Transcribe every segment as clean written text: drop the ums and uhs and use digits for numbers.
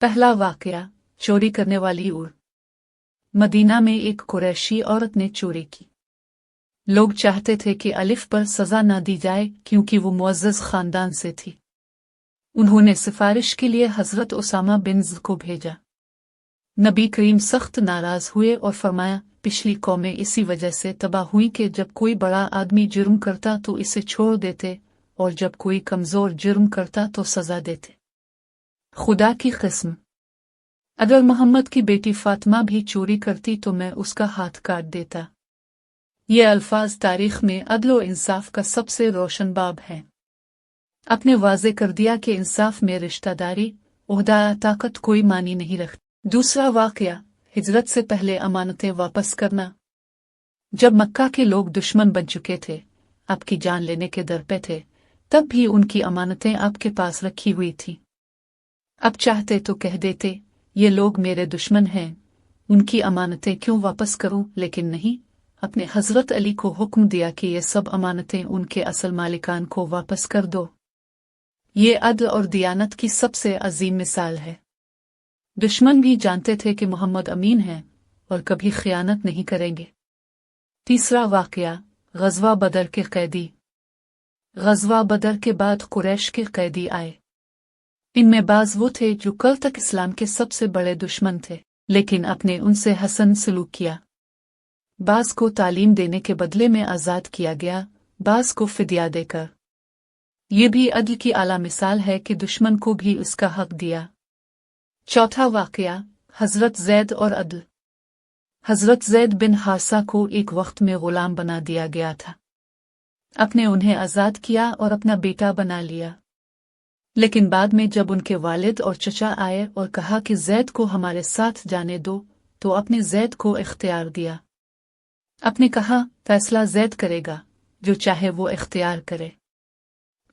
पहला वाकया, चोरी करने वाली ऊँट। मदीना में एक कुरैशी औरत ने चोरी की। लोग चाहते थे कि अलिफ पर सजा न दी जाए क्योंकि वो मुअज़्ज़ज़ खानदान से थी। उन्होंने सिफारिश के लिए हज़रत उसामा बिन ज़ैद को भेजा। नबी करीम सख्त नाराज हुए और फरमाया, पिछली कौमें इसी वजह से तबाह हुई कि जब कोई बड़ा आदमी जुर्म करता तो इसे छोड़ देते और जब कोई कमज़ोर जुर्म करता तो सजा देते। खुदा की कसम, अगर मोहम्मद की बेटी फातिमा भी चोरी करती तो मैं उसका हाथ काट देता। ये अल्फाज तारीख में अदल व इंसाफ का सबसे रोशन बाब हैं। आपने वाज़े कर दिया कि इंसाफ में रिश्तेदारी, ओहदा या ताकत कोई मानी नहीं रखती। दूसरा वाकया, हिजरत से पहले अमानतें वापस करना। जब मक्का के लोग दुश्मन बन चुके थे, आपकी जान लेने के दर पे थे, तब भी उनकी अमानतें आपके पास रखी हुई थीं। अब चाहते तो कह देते, ये लोग मेरे दुश्मन हैं, उनकी अमानतें क्यों वापस करूं, लेकिन नहीं, अपने हज़रत अली को हुक्म दिया कि ये सब अमानतें उनके असल मालिकान को वापस कर दो। ये अदल और दियानत की सबसे अजीम मिसाल है। दुश्मन भी जानते थे कि मोहम्मद अमीन हैं और कभी खियानत नहीं करेंगे। तीसरा वाकया, ग़ज़वा बदर के कैदी। ग़ज़वा बदर के बाद कुरैश के कैदी आए। इनमें बाज़ वो थे जो कल तक इस्लाम के सबसे बड़े दुश्मन थे, लेकिन अपने उनसे हसन सलूक किया। बाज़ को तालीम देने के बदले में आज़ाद किया गया, बाज़ को फिदिया देकर। ये भी अदल की आला मिसाल है कि दुश्मन को भी उसका हक दिया। चौथा वाकया, हज़रत ज़ैद और अदल। हज़रत ज़ैद बिन हारिसा को एक वक्त में ग़ुलाम बना दिया गया था। अपने उन्हें आज़ाद किया और अपना बेटा बना लिया। लेकिन बाद में जब उनके वालिद और चचा आए और कहा कि ज़ैद को हमारे साथ जाने दो, तो अपने ज़ैद को इख्तियार दिया। आपने कहा, फैसला ज़ैद करेगा, जो चाहे वो इख्तियार करे।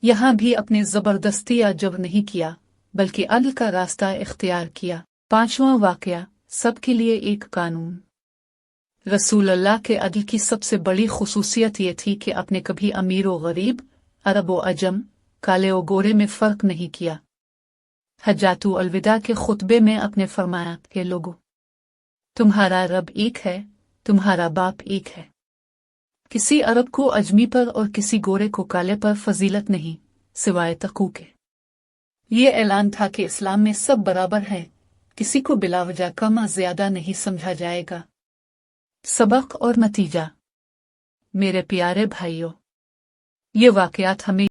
यहाँ भी अपने ज़बरदस्ती या जबर नहीं किया, बल्कि अदल का रास्ता इख्तियार किया। पांचवां वाकया, सबके लिए एक कानून। रसूल अल्लाह के अदल की सबसे बड़ी खुसूसियत ये थी कि आपने कभी अमीर व गरीब, अरब व अजम, काले व गोरे में फ़र्क नहीं किया। हज्जातु अलविदा के खुतबे में आपने फरमाया कि लोगों, तुम्हारा रब एक है, तुम्हारा बाप एक है। किसी अरब को अजमी पर और किसी गोरे को काले पर फजीलत नहीं, सिवाय तक़वा के। ये ऐलान था कि इस्लाम में सब बराबर हैं, किसी को बिलावजा कम या ज़्यादा नहीं समझा जाएगा। सबक और नतीजा। मेरे प्यारे भाइयों, ये वाक़यात हमें